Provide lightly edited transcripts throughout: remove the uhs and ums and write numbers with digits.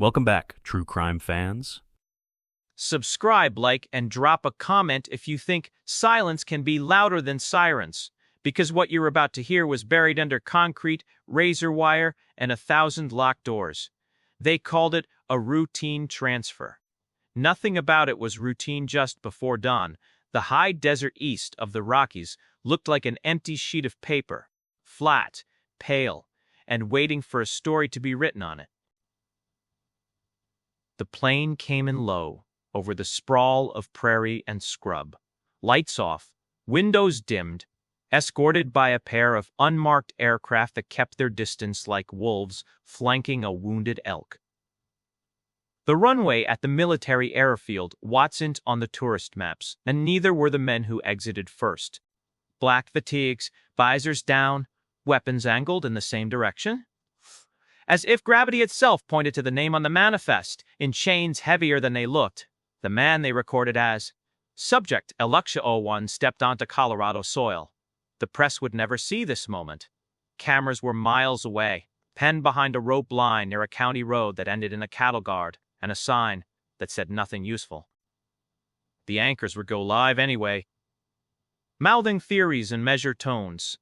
Welcome back, true crime fans. Subscribe, like, and drop a comment if you think silence can be louder than sirens, because what you're about to hear was buried under concrete, razor wire, and 1,000 locked doors. They called it a routine transfer. Nothing about it was routine just before dawn. The high desert east of the Rockies looked like an empty sheet of paper, flat, pale, and waiting for a story to be written on it. The plane came in low, over the sprawl of prairie and scrub. Lights off, windows dimmed, escorted by a pair of unmarked aircraft that kept their distance like wolves flanking a wounded elk. The runway at the military airfield wasn't on the tourist maps, and neither were the men who exited first. Black fatigues, visors down, weapons angled in the same direction. As if gravity itself pointed to the name on the manifest, in chains heavier than they looked. The man they recorded as Subject Eluxia01 stepped onto Colorado soil. The press would never see this moment. Cameras were miles away, penned behind a rope line near a county road that ended in a cattle guard and a sign that said nothing useful. The anchors would go live anyway, mouthing theories in measured tones.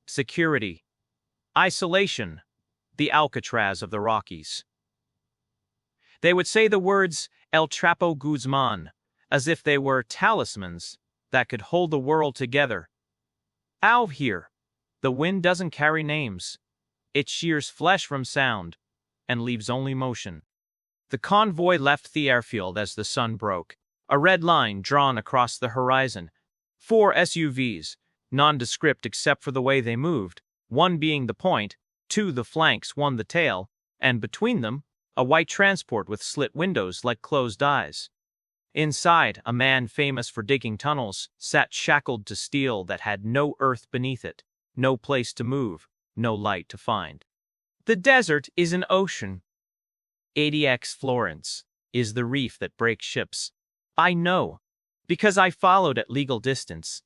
Security. Isolation. The Alcatraz of the Rockies. They would say the words El Chapo Guzmán, as if they were talismans that could hold the world together. Out here, the wind doesn't carry names. It shears flesh from sound and leaves only motion. The convoy left the airfield as the sun broke, a red line drawn across the horizon. 4 SUVs, nondescript except for the way they moved, one being the point, 2 the flanks, 1 the tail, and between them, a white transport with slit windows like closed eyes. Inside, a man famous for digging tunnels sat shackled to steel that had no earth beneath it, no place to move, no light to find. The desert is an ocean. ADX Florence is the reef that breaks ships. I know, because I followed at legal distance.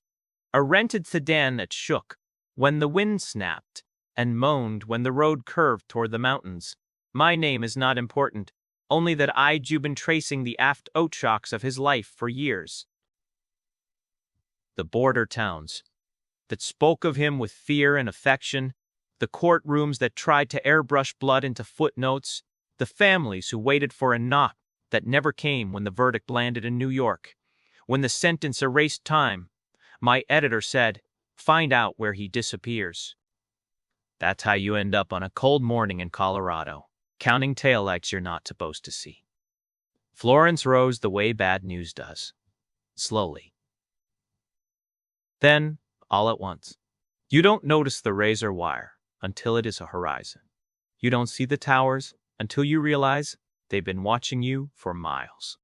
A rented sedan that shook when the wind snapped and moaned when the road curved toward the mountains. My name is not important, only that I'd been tracing the aft outshocks of his life for years. The border towns that spoke of him with fear and affection, the courtrooms that tried to airbrush blood into footnotes, the families who waited for a knock that never came when the verdict landed in New York. When the sentence erased time, my editor said, "Find out where he disappears." That's how you end up on a cold morning in Colorado, counting taillights you're not supposed to see. Florence rose the way bad news does, slowly. Then, all at once, you don't notice the razor wire until it is a horizon. You don't see the towers until you realize they've been watching you for miles.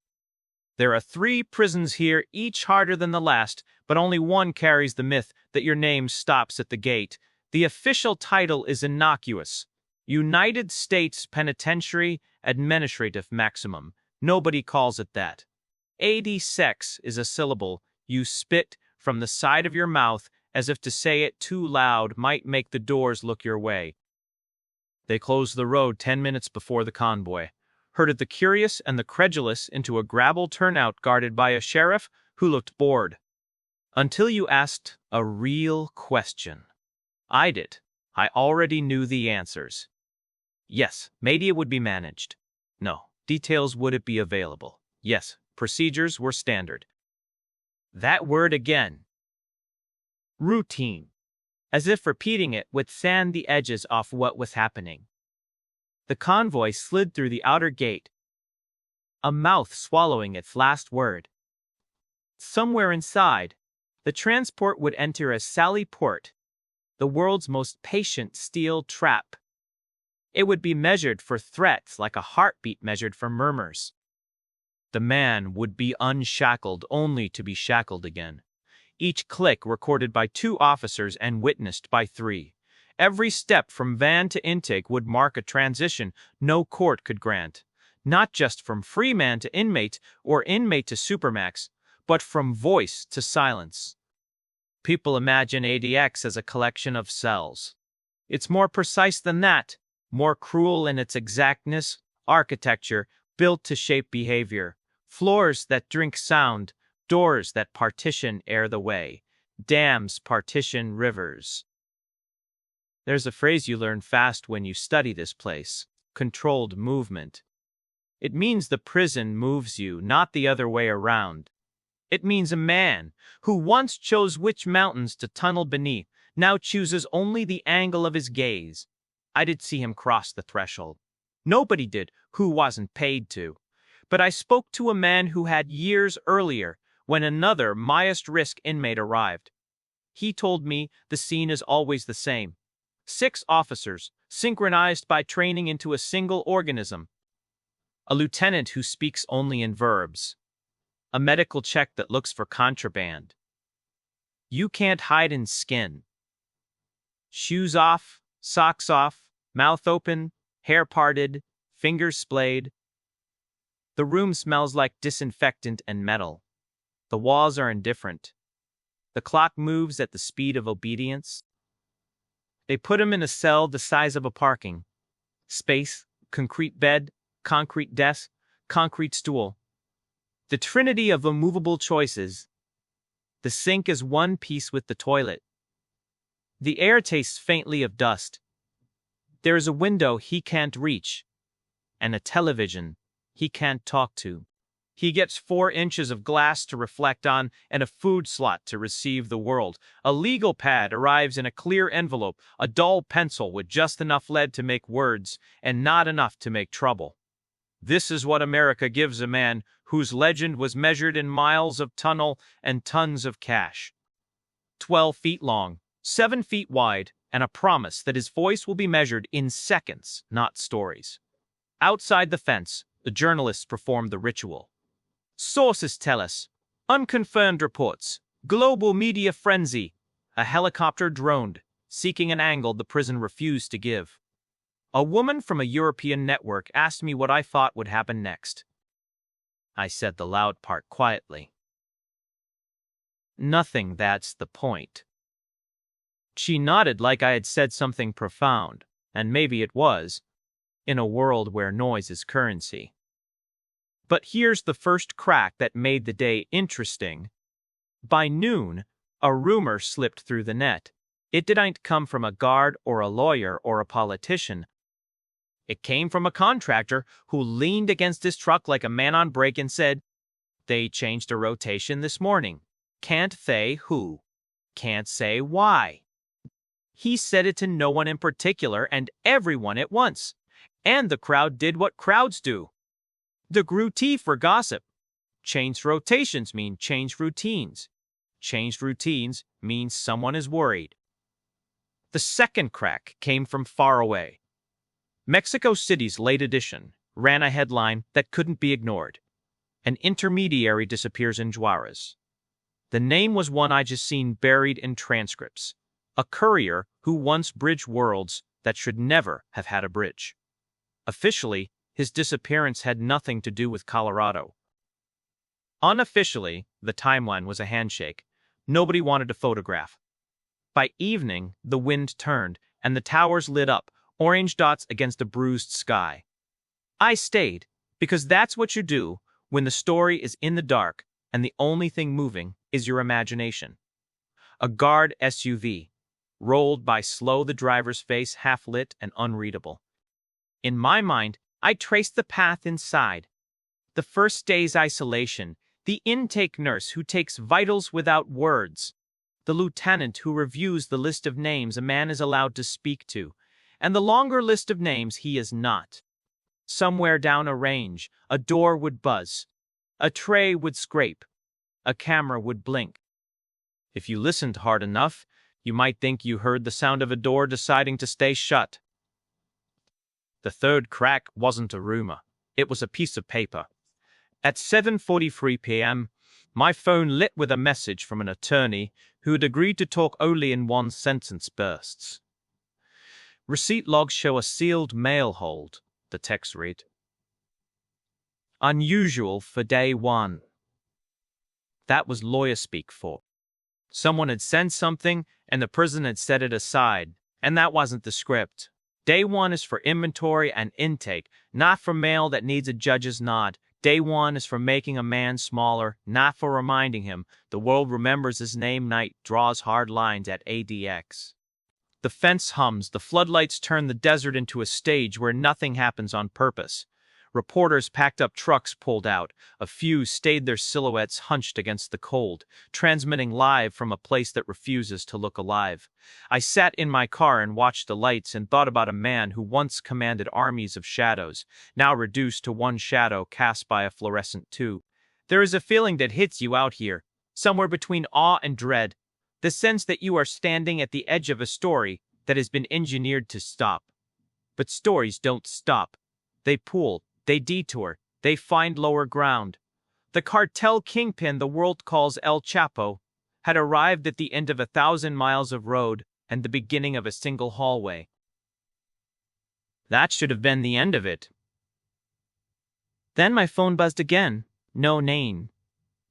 There are 3 prisons here, each harder than the last, but only one carries the myth that your name stops at the gate. The official title is innocuous. United States Penitentiary Administrative Maximum. Nobody calls it that. ADX is a syllable you spit from the side of your mouth as if to say it too loud might make the doors look your way. They closed the road 10 minutes before the convoy, herded the curious and the credulous into a gravel turnout guarded by a sheriff who looked bored. Until you asked a real question. I did. I already knew the answers. Yes, media would be managed. No, details would it be available. Yes, procedures were standard. That word again. Routine. As if repeating it would sand the edges off what was happening. The convoy slid through the outer gate, a mouth swallowing its last word. Somewhere inside, the transport would enter a Sally Port, the world's most patient steel trap. It would be measured for threats like a heartbeat measured for murmurs. The man would be unshackled only to be shackled again. Each click recorded by 2 officers and witnessed by 3. Every step from van to intake would mark a transition no court could grant. Not just from free man to inmate or inmate to Supermax, but from voice to silence. People imagine ADX as a collection of cells. It's more precise than that, more cruel in its exactness, architecture built to shape behavior, floors that drink sound, doors that partition air the way, dams partition rivers. There's a phrase you learn fast when you study this place: controlled movement. It means the prison moves you, not the other way around. It means a man who once chose which mountains to tunnel beneath now chooses only the angle of his gaze. I did see him cross the threshold. Nobody did who wasn't paid to. But I spoke to a man who had years earlier, when another highest risk inmate arrived. He told me the scene is always the same. 6 officers, synchronized by training into a single organism. A lieutenant who speaks only in verbs. A medical check that looks for contraband. You can't hide in skin. Shoes off, socks off, mouth open, hair parted, fingers splayed. The room smells like disinfectant and metal. The walls are indifferent. The clock moves at the speed of obedience. They put him in a cell the size of a parking space, concrete bed, concrete desk, concrete stool. The trinity of immovable choices. The sink is one piece with the toilet. The air tastes faintly of dust. There is a window he can't reach, and a television he can't talk to. He gets 4 inches of glass to reflect on and a food slot to receive the world. A legal pad arrives in a clear envelope, a dull pencil with just enough lead to make words and not enough to make trouble. This is what America gives a man whose legend was measured in miles of tunnel and tons of cash. 12 feet long, 7 feet wide, and a promise that his voice will be measured in seconds, not stories. Outside the fence, the journalists perform the ritual. Sources tell us. Unconfirmed reports. Global media frenzy. A helicopter droned, seeking an angle the prison refused to give. A woman from a European network asked me what I thought would happen next. I said the loud part quietly. Nothing, that's the point. She nodded like I had said something profound, and maybe it was, in a world where noise is currency. But here's the first crack that made the day interesting. By noon, a rumor slipped through the net. It didn't come from a guard or a lawyer or a politician. It came from a contractor who leaned against his truck like a man on brake and said, "They changed a rotation this morning. Can't say who. Can't say why." He said it to no one in particular and everyone at once. And the crowd did what crowds do. They grew teeth for gossip. Changed rotations mean changed routines. Changed routines means someone is worried. The second crack came from far away. Mexico City's late edition ran a headline that couldn't be ignored. An intermediary disappears in Juarez. The name was one I just seen buried in transcripts. A courier who once bridged worlds that should never have had a bridge. Officially, his disappearance had nothing to do with Colorado. Unofficially, the timeline was a handshake. Nobody wanted a photograph. By evening, the wind turned, and the towers lit up, orange dots against a bruised sky. I stayed, because that's what you do when the story is in the dark and the only thing moving is your imagination. A guard SUV rolled by slow, the driver's face half-lit and unreadable. In my mind, I traced the path inside. The first day's isolation, the intake nurse who takes vitals without words, the lieutenant who reviews the list of names a man is allowed to speak to, and the longer list of names he is not. Somewhere down a range, a door would buzz, a tray would scrape, a camera would blink. If you listened hard enough, you might think you heard the sound of a door deciding to stay shut. The third crack wasn't a rumor. It was a piece of paper. At 7:43 p.m., my phone lit with a message from an attorney who had agreed to talk only in one-sentence bursts. Receipt logs show a sealed mail hold, the text read. Unusual for day 1. That was lawyer speak for. Someone had sent something, and the prison had set it aside, and that wasn't the script. Day 1 is for inventory and intake, not for mail that needs a judge's nod. Day 1 is for making a man smaller, not for reminding him. The world remembers his name. Night draws hard lines at ADX. The fence hums, the floodlights turn the desert into a stage where nothing happens on purpose. Reporters packed up trucks pulled out. A few stayed, their silhouettes hunched against the cold, transmitting live from a place that refuses to look alive. I sat in my car and watched the lights and thought about a man who once commanded armies of shadows, now reduced to one shadow cast by a fluorescent tube. There is a feeling that hits you out here, somewhere between awe and dread, the sense that you are standing at the edge of a story that has been engineered to stop. But stories don't stop. They pull. They detour, they find lower ground. The cartel kingpin the world calls El Chapo had arrived at the end of 1,000 miles of road and the beginning of a single hallway. That should have been the end of it. Then my phone buzzed again. No name.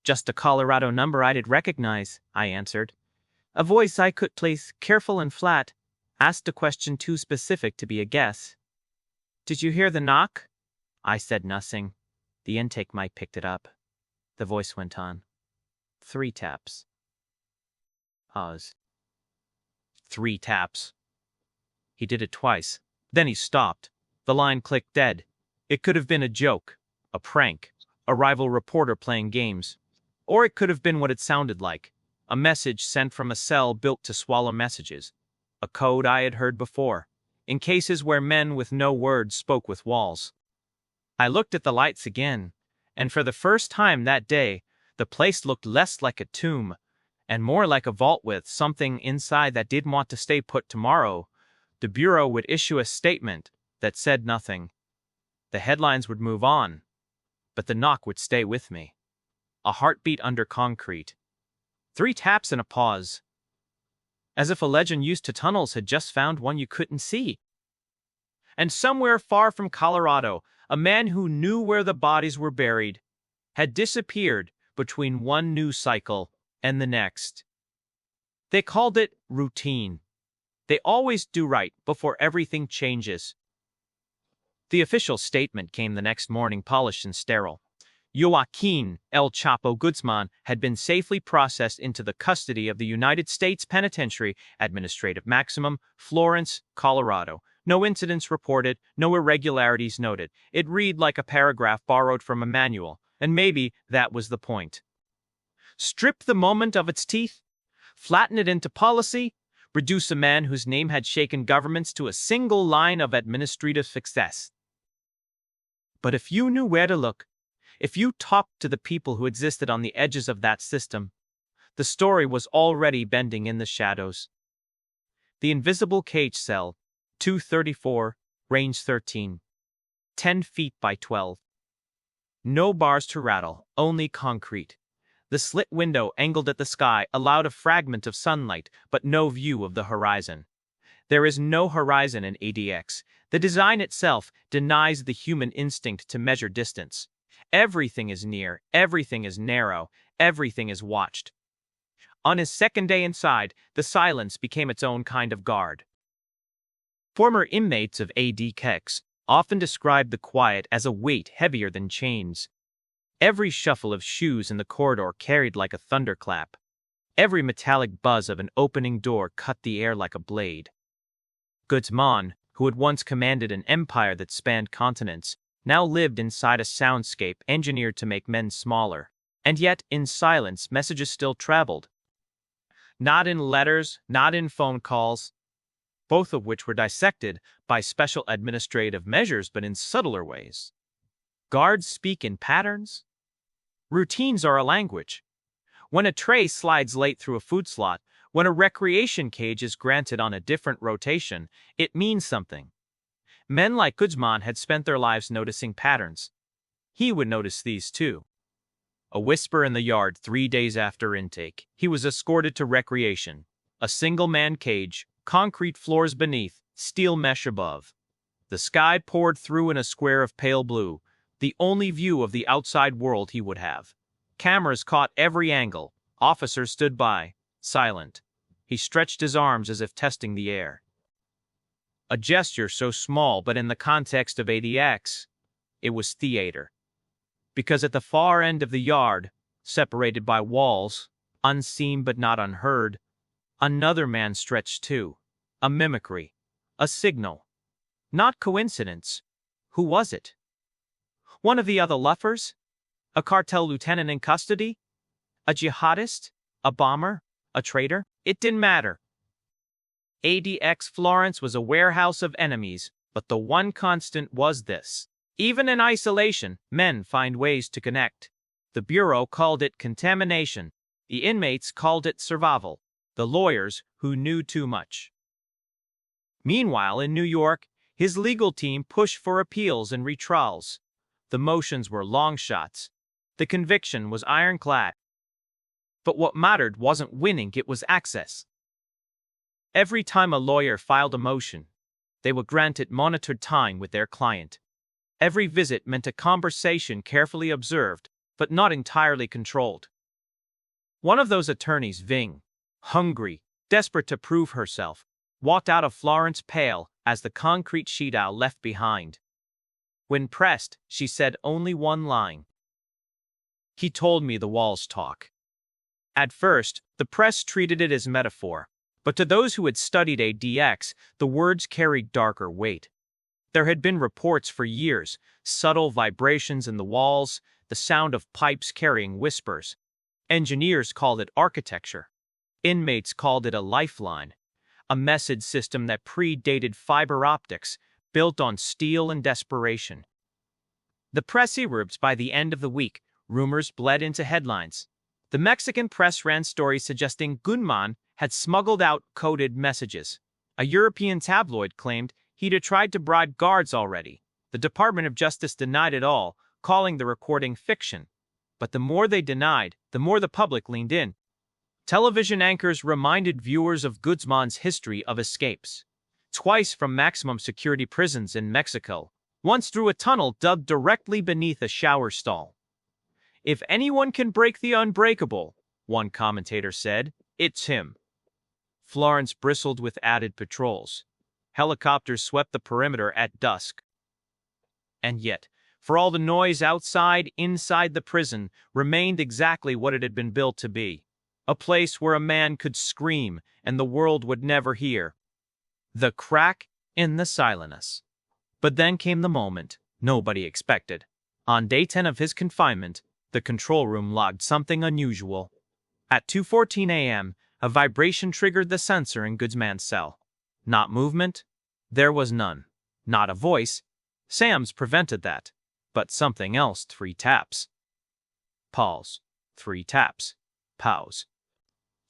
Just a Colorado number I did recognize, I answered. A voice I could place, careful and flat, asked a question too specific to be a guess. Did you hear the knock? I said nothing. The intake mic picked it up. The voice went on. 3 taps. Pause. 3 taps. He did it twice. Then he stopped. The line clicked dead. It could have been a joke, a prank, a rival reporter playing games. Or it could have been what it sounded like. A message sent from a cell built to swallow messages. A code I had heard before, in cases where men with no words spoke with walls. I looked at the lights again, and for the first time that day, the place looked less like a tomb, and more like a vault with something inside that didn't want to stay put. Tomorrow, the Bureau would issue a statement that said nothing. The headlines would move on, but the knock would stay with me. A heartbeat under concrete. 3 taps and a pause. As if a legend used to tunnels had just found one you couldn't see. And somewhere far from Colorado, a man who knew where the bodies were buried had disappeared between one news cycle and the next. They called it routine. They always do right before everything changes. The official statement came the next morning, polished and sterile. Joaquin El Chapo Guzmán had been safely processed into the custody of the United States Penitentiary Administrative Maximum, Florence, Colorado. No incidents reported, no irregularities noted. It read like a paragraph borrowed from a manual, and maybe that was the point. Strip the moment of its teeth, flatten it into policy, reduce a man whose name had shaken governments to a single line of administrative success. But if you knew where to look, if you talked to the people who existed on the edges of that system, the story was already bending in the shadows. The invisible cage cell, 234, range 13. 10 feet by 12. No bars to rattle, only concrete. The slit window angled at the sky allowed a fragment of sunlight, but no view of the horizon. There is no horizon in ADX. The design itself denies the human instinct to measure distance. Everything is near, everything is narrow, everything is watched. On his second day inside, the silence became its own kind of guard. Former inmates of ADX often described the quiet as a weight heavier than chains. Every shuffle of shoes in the corridor carried like a thunderclap. Every metallic buzz of an opening door cut the air like a blade. Guzmán, who had once commanded an empire that spanned continents, now lived inside a soundscape engineered to make men smaller. And yet, in silence, messages still traveled. Not in letters, not in phone calls, both of which were dissected by special administrative measures, but in subtler ways. Guards speak in patterns. Routines are a language. When a tray slides late through a food slot, when a recreation cage is granted on a different rotation, it means something. Men like Guzmán had spent their lives noticing patterns. He would notice these too. A whisper in the yard 3 days after intake. He was escorted to recreation. A single-man cage, concrete floors beneath, steel mesh above. The sky poured through in a square of pale blue, the only view of the outside world he would have. Cameras caught every angle. Officers stood by, silent. He stretched his arms as if testing the air. A gesture so small, but in the context of ADX, it was theater. Because at the far end of the yard, separated by walls, unseen but not unheard, another man stretched too. A mimicry. A signal. Not coincidence. Who was it? One of the other luffers? A cartel lieutenant in custody? A jihadist? A bomber? A traitor? It didn't matter. ADX Florence was a warehouse of enemies, but the one constant was this. Even in isolation, men find ways to connect. The Bureau called it contamination. The inmates called it survival. The lawyers who knew too much. Meanwhile, in New York, his legal team pushed for appeals and retrials. The motions were long shots. The conviction was ironclad. But what mattered wasn't winning, it was access. Every time a lawyer filed a motion, they were granted monitored time with their client. Every visit meant a conversation carefully observed, but not entirely controlled. One of those attorneys, Ving, hungry, desperate to prove herself, walked out of Florence pale as the concrete sheet-owl left behind. When pressed, she said only one line. He told me the walls talk. At first, the press treated it as metaphor, but to those who had studied ADX, the words carried darker weight. There had been reports for years, subtle vibrations in the walls, the sound of pipes carrying whispers. Engineers called it architecture. Inmates called it a lifeline, a message system that predated fiber optics, built on steel and desperation. The press erupted by the end of the week. Rumors bled into headlines. The Mexican press ran stories suggesting Guzmán had smuggled out coded messages. A European tabloid claimed he'd tried to bribe guards already. The Department of Justice denied it all, calling the recording fiction. But the more they denied, the more the public leaned in. Television anchors reminded viewers of Guzmán's history of escapes. Twice from maximum security prisons in Mexico, once through a tunnel dug directly beneath a shower stall. If anyone can break the unbreakable, one commentator said, it's him. Florence bristled with added patrols. Helicopters swept the perimeter at dusk. And yet, for all the noise outside, inside the prison remained exactly what it had been built to be. A place where a man could scream and the world would never hear. The crack in the silence. But then came the moment nobody expected. On day 10 of his confinement, the control room logged something unusual. At 2:14 a.m., a vibration triggered the sensor in Guzmán's cell. Not movement. There was none. Not a voice. Sam's prevented that. But something else. 3 taps. Pause. 3 taps. Pause.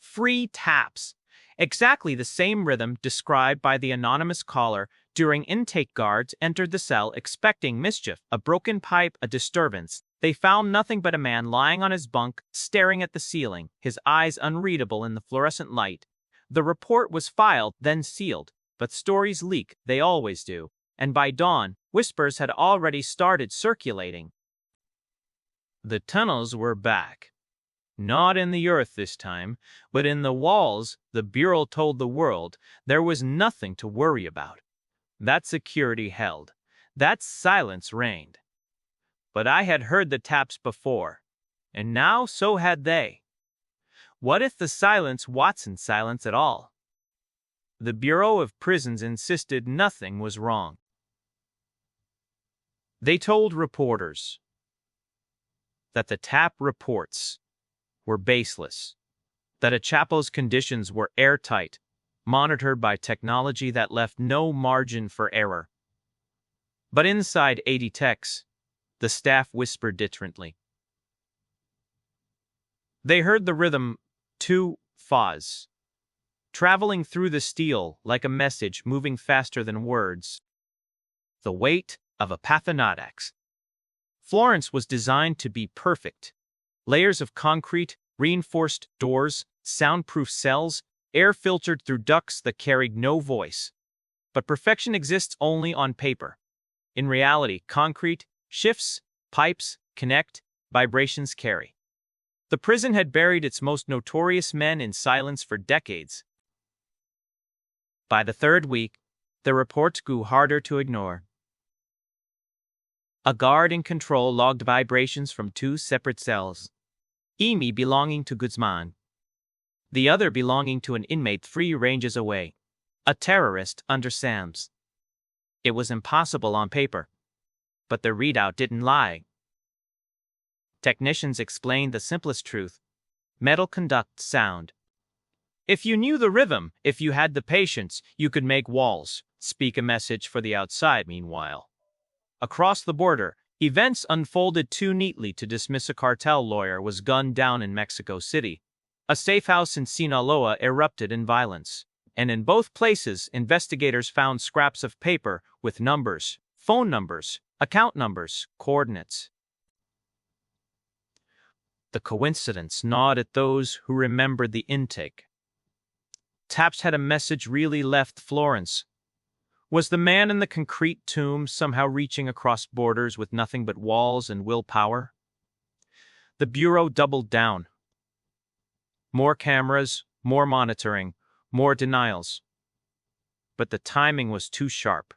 3 taps. Exactly the same rhythm described by the anonymous caller during intake. Guards entered the cell expecting mischief, a broken pipe, a disturbance. They found nothing but a man lying on his bunk, staring at the ceiling, his eyes unreadable in the fluorescent light. The report was filed, then sealed, but stories leak, they always do, and by dawn, whispers had already started circulating. The tunnels were back. Not in the earth this time, but in the walls. The Bureau told the world there was nothing to worry about. That security held. That silence reigned. But I had heard the taps before, and now so had they. What if the silence wasn't silence at all? The Bureau of Prisons insisted nothing was wrong. They told reporters that the tap reports were baseless, that a Chapo's conditions were airtight, monitored by technology that left no margin for error. But inside ADX, the staff whispered differently. They heard the rhythm, 2 fuzz, traveling through the steel like a message moving faster than words. The weight of a Pathanadex. Florence was designed to be perfect. Layers of concrete, reinforced doors, soundproof cells, air filtered through ducts that carried no voice. But perfection exists only on paper. In reality, concrete shifts, pipes connect, vibrations carry. The prison had buried its most notorious men in silence for decades. By the 3rd week, The reports grew harder to ignore. A guard in control logged vibrations from two separate cells. Emi belonging to Guzman. The other belonging to an inmate 3 ranges away. A terrorist under Sam's. It was impossible on paper. But the readout didn't lie. Technicians explained the simplest truth. Metal conducts sound. If you knew the rhythm, if you had the patience, you could make walls speak a message for the outside. Meanwhile, across the border, events unfolded too neatly to dismiss. A cartel lawyer was gunned down in Mexico City. A safe house in Sinaloa erupted in violence. And in both places, investigators found scraps of paper with numbers, phone numbers, account numbers, coordinates. The coincidence gnawed at those who remembered the intake. Taps had a message really left Florence. Was the man in the concrete tomb somehow reaching across borders with nothing but walls and willpower? The Bureau doubled down. More cameras, more monitoring, more denials. But the timing was too sharp.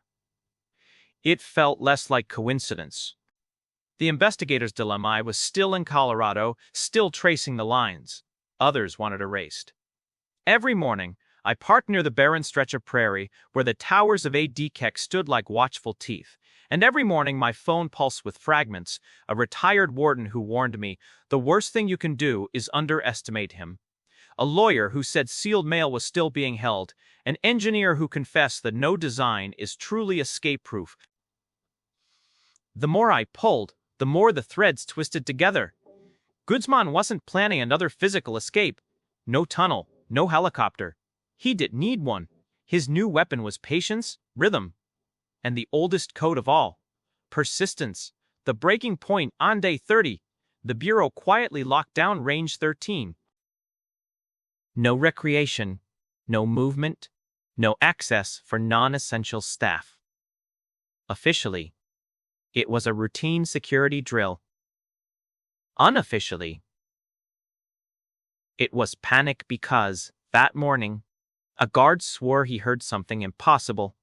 It felt less like coincidence. The investigator's dilemma: I was still in Colorado, still tracing the lines. Others wanted erased. Every morning, I parked near the barren stretch of prairie where the towers of ADX stood like watchful teeth. And every morning my phone pulsed with fragments, a retired warden who warned me, the worst thing you can do is underestimate him. A lawyer who said sealed mail was still being held, an engineer who confessed that no design is truly escape-proof. The more I pulled, the more the threads twisted together. Guzman wasn't planning another physical escape. No tunnel, no helicopter. He didn't need one. His new weapon was patience, rhythm, and the oldest code of all, persistence. The breaking point on day 30, the Bureau quietly locked down Range 13. No recreation, no movement, no access for non-essential staff. Officially, it was a routine security drill. Unofficially, it was panic because, that morning, a guard swore he heard something impossible.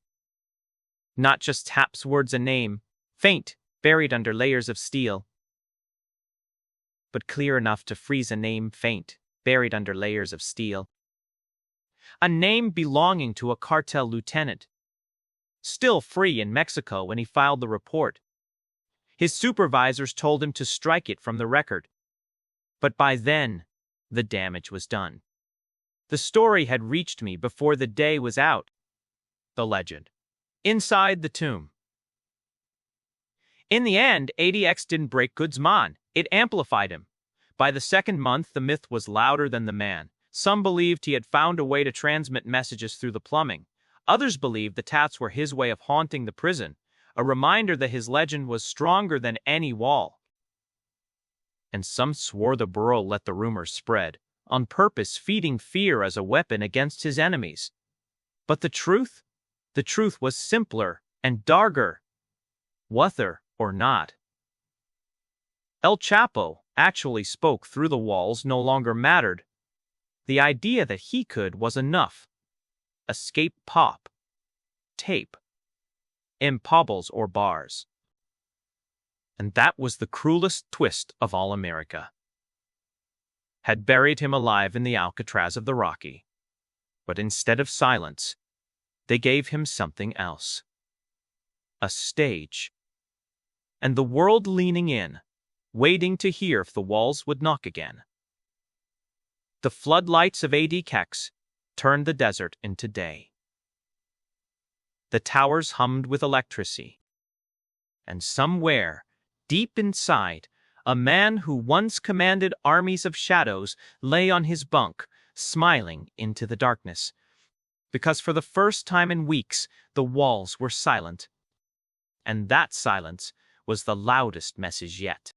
Not just Tap's words, a name, faint, buried under layers of steel, but clear enough to freeze. A name faint, buried under layers of steel. A name belonging to a cartel lieutenant, still free in Mexico when he filed the report. His supervisors told him to strike it from the record. But by then, the damage was done. The story had reached me before the day was out. The legend. Inside the tomb. In the end, ADX didn't break Guzman. It amplified him. By the second month, the myth was louder than the man. Some believed he had found a way to transmit messages through the plumbing. Others believed the tats were his way of haunting the prison, a reminder that his legend was stronger than any wall. And some swore the Bureau let the rumors spread, on purpose feeding fear as a weapon against his enemies. But the truth was simpler and darker. Whether or not El Chapo actually spoke through the walls no longer mattered. The idea that he could was enough. Escape pop, tape, impobbles or bars. And that was the cruelest twist of all. America had buried him alive in the Alcatraz of the Rockies. But instead of silence, they gave him something else. A stage. And the world leaning in, waiting to hear if the walls would knock again. The floodlights of ADX turned the desert into day. The towers hummed with electricity. And somewhere, deep inside, a man who once commanded armies of shadows lay on his bunk, smiling into the darkness. Because for the first time in weeks, the walls were silent. And that silence was the loudest message yet.